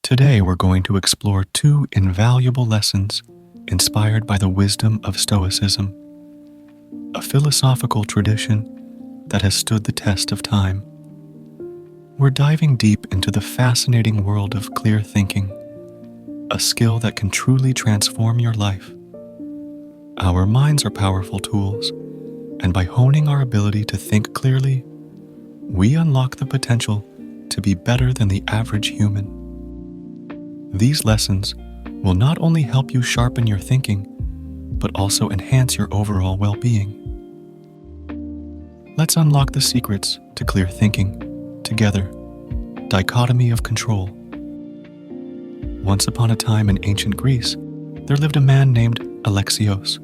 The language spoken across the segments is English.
Today we're going to explore two invaluable lessons inspired by the wisdom of Stoicism, a philosophical tradition that has stood the test of time. We're diving deep into the fascinating world of clear thinking, a skill that can truly transform your life. Our minds are powerful tools, and by honing our ability to think clearly, we unlock the potential to be better than the average human. These lessons will not only help you sharpen your thinking, but also enhance your overall well-being. Let's unlock the secrets to clear thinking together. Dichotomy of control. Once upon a time in ancient Greece, there lived a man named Alexios.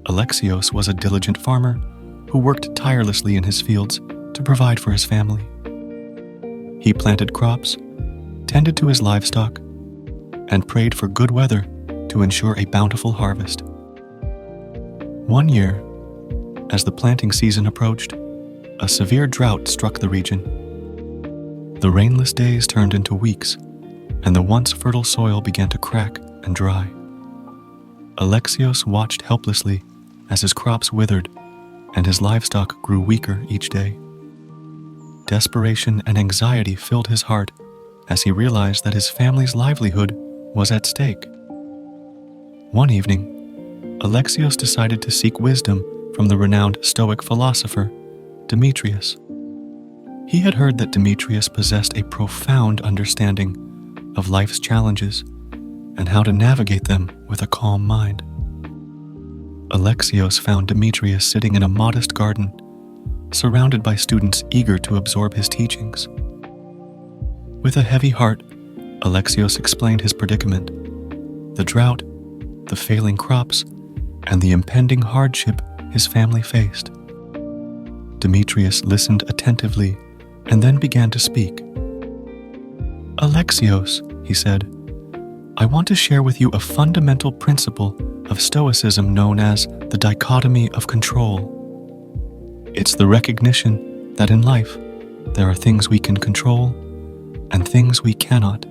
Alexios was a diligent farmer who worked tirelessly in his fields to provide for his family. He planted crops, tended to his livestock, and prayed for good weather to ensure a bountiful harvest. One year, as the planting season approached, a severe drought struck the region. The rainless days turned into weeks, and the once fertile soil began to crack and dry. Alexios watched helplessly as his crops withered and his livestock grew weaker each day. Desperation and anxiety filled his heart as he realized that his family's livelihood was at stake. One evening, Alexios decided to seek wisdom from the renowned Stoic philosopher, Demetrius. He had heard that Demetrius possessed a profound understanding of life's challenges and how to navigate them with a calm mind. Alexios found Demetrius sitting in a modest garden, surrounded by students eager to absorb his teachings. With a heavy heart, Alexios explained his predicament: the drought, the failing crops, and the impending hardship his family faced. Demetrius listened attentively and then began to speak. "Alexios," he said, "I want to share with you a fundamental principle of Stoicism known as the dichotomy of control. It's the recognition that in life there are things we can control and things we cannot."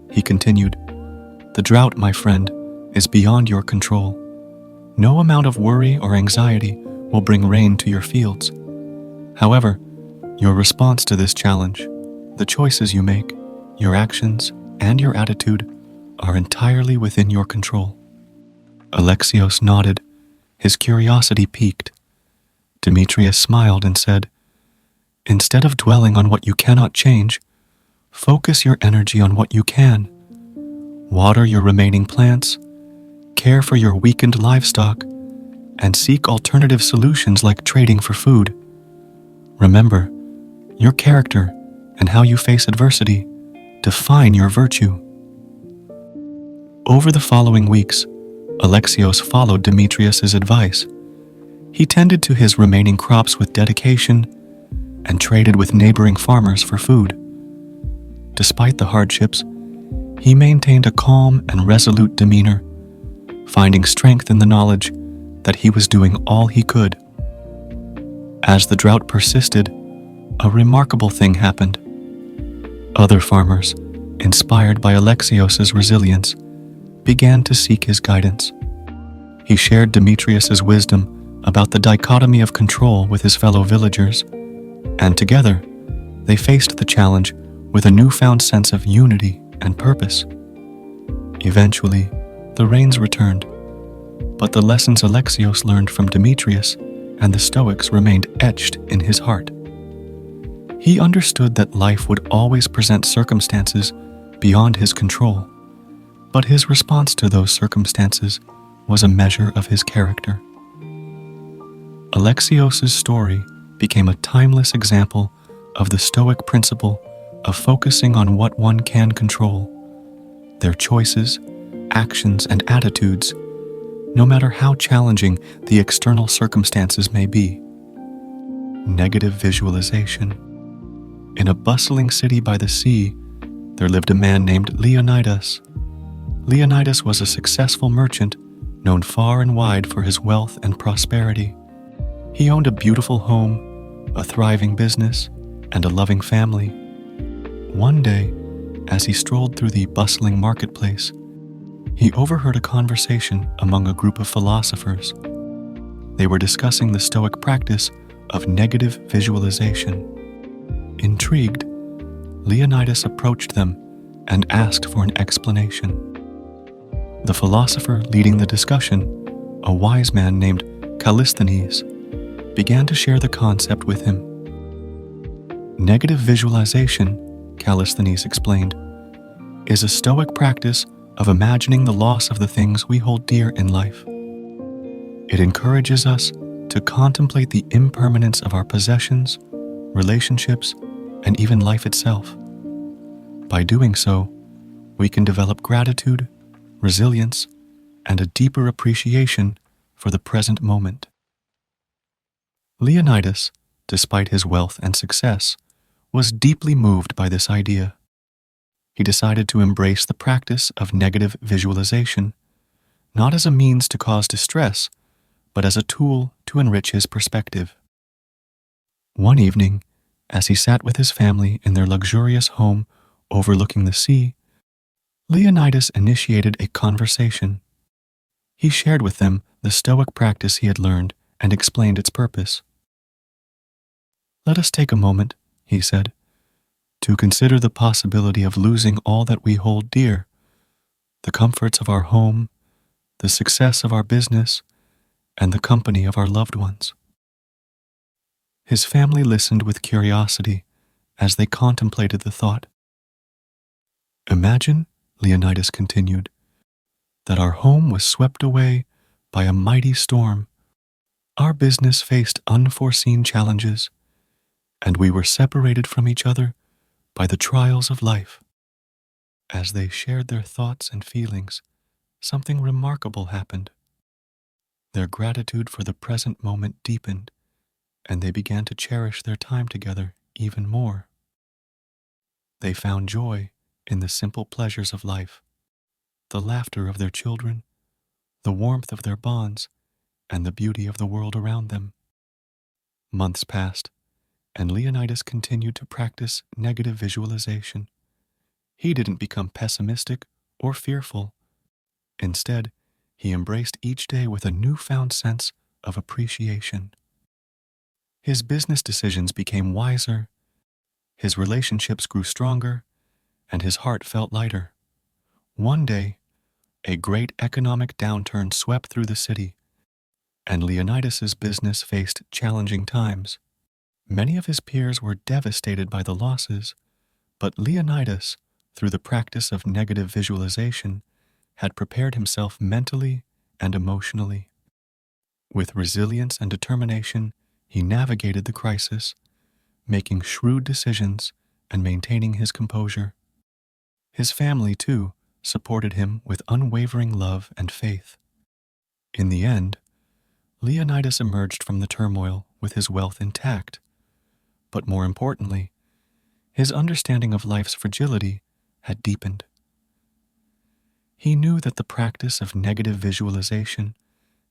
He continued, "The drought, my friend, is beyond your control. No amount of worry or anxiety will bring rain to your fields. However, your response to this challenge, the choices you make, your actions, and your attitude are entirely within your control." Alexios nodded, his curiosity piqued. Demetrius smiled and said, "Instead of dwelling on what you cannot change, focus your energy on what you can. Water your remaining plants, care for your weakened livestock, and seek alternative solutions like trading for food. Remember, your character and how you face adversity define your virtue." Over the following weeks, Alexios followed Demetrius's advice. He tended to his remaining crops with dedication and traded with neighboring farmers for food. Despite the hardships, he maintained a calm and resolute demeanor, finding strength in the knowledge that he was doing all he could. As the drought persisted, a remarkable thing happened. Other farmers, inspired by Alexios's resilience, began to seek his guidance. He shared Demetrius's wisdom about the dichotomy of control with his fellow villagers, and together they faced the challenge with a newfound sense of unity and purpose. Eventually, the rains returned, but the lessons Alexios learned from Demetrius and the Stoics remained etched in his heart. He understood that life would always present circumstances beyond his control, but his response to those circumstances was a measure of his character. Alexios' story became a timeless example of the Stoic principle of focusing on what one can control, their choices, actions, and attitudes, no matter how challenging the external circumstances may be. Negative visualization. In a bustling city by the sea, there lived a man named Leonidas. Leonidas was a successful merchant known far and wide for his wealth and prosperity. He owned a beautiful home, a thriving business, and a loving family. One day, As he strolled through the bustling marketplace, he overheard a conversation among a group of philosophers. They were discussing the Stoic practice of negative visualization. Intrigued, Leonidas approached them and asked for an explanation. The philosopher leading the discussion, a wise man named Callisthenes, began to share the concept with him. Negative visualization, Callisthenes explained, is a Stoic practice of imagining the loss of the things we hold dear in life. It encourages us to contemplate the impermanence of our possessions, relationships, and even life itself. By doing so, we can develop gratitude, resilience, and a deeper appreciation for the present moment. Leonidas, despite his wealth and success, was deeply moved by this idea. He decided to embrace the practice of negative visualization, not as a means to cause distress, but as a tool to enrich his perspective. One evening, as he sat with his family in their luxurious home overlooking the sea, Leonidas initiated a conversation. He shared with them the Stoic practice he had learned and explained its purpose. "Let us take a moment," he said, "to consider the possibility of losing all that we hold dear, the comforts of our home, the success of our business, and the company of our loved ones." His family listened with curiosity as they contemplated the thought. "Imagine," Leonidas continued, "that our home was swept away by a mighty storm. Our business faced unforeseen challenges, and we were separated from each other by the trials of life." As they shared their thoughts and feelings, something remarkable happened. Their gratitude for the present moment deepened, and they began to cherish their time together even more. They found joy in the simple pleasures of life, the laughter of their children, the warmth of their bonds, and the beauty of the world around them. Months passed, and Leonidas continued to practice negative visualization. He didn't become pessimistic or fearful. Instead, he embraced each day with a newfound sense of appreciation. His business decisions became wiser, his relationships grew stronger, and his heart felt lighter. One day, a great economic downturn swept through the city, and Leonidas's business faced challenging times. Many of his peers were devastated by the losses, but Leonidas, through the practice of negative visualization, had prepared himself mentally and emotionally. With resilience and determination, he navigated the crisis, making shrewd decisions and maintaining his composure. His family, too, supported him with unwavering love and faith. In the end, Leonidas emerged from the turmoil with his wealth intact, but more importantly, his understanding of life's fragility had deepened. He knew that the practice of negative visualization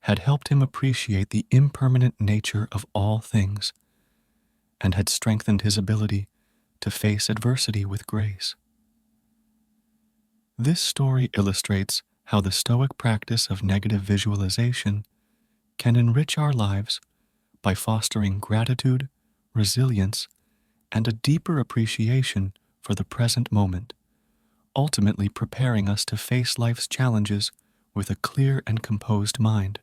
had helped him appreciate the impermanent nature of all things and had strengthened his ability to face adversity with grace. This story illustrates how the Stoic practice of negative visualization can enrich our lives by fostering gratitude, resilience, and a deeper appreciation for the present moment, ultimately preparing us to face life's challenges with a clear and composed mind.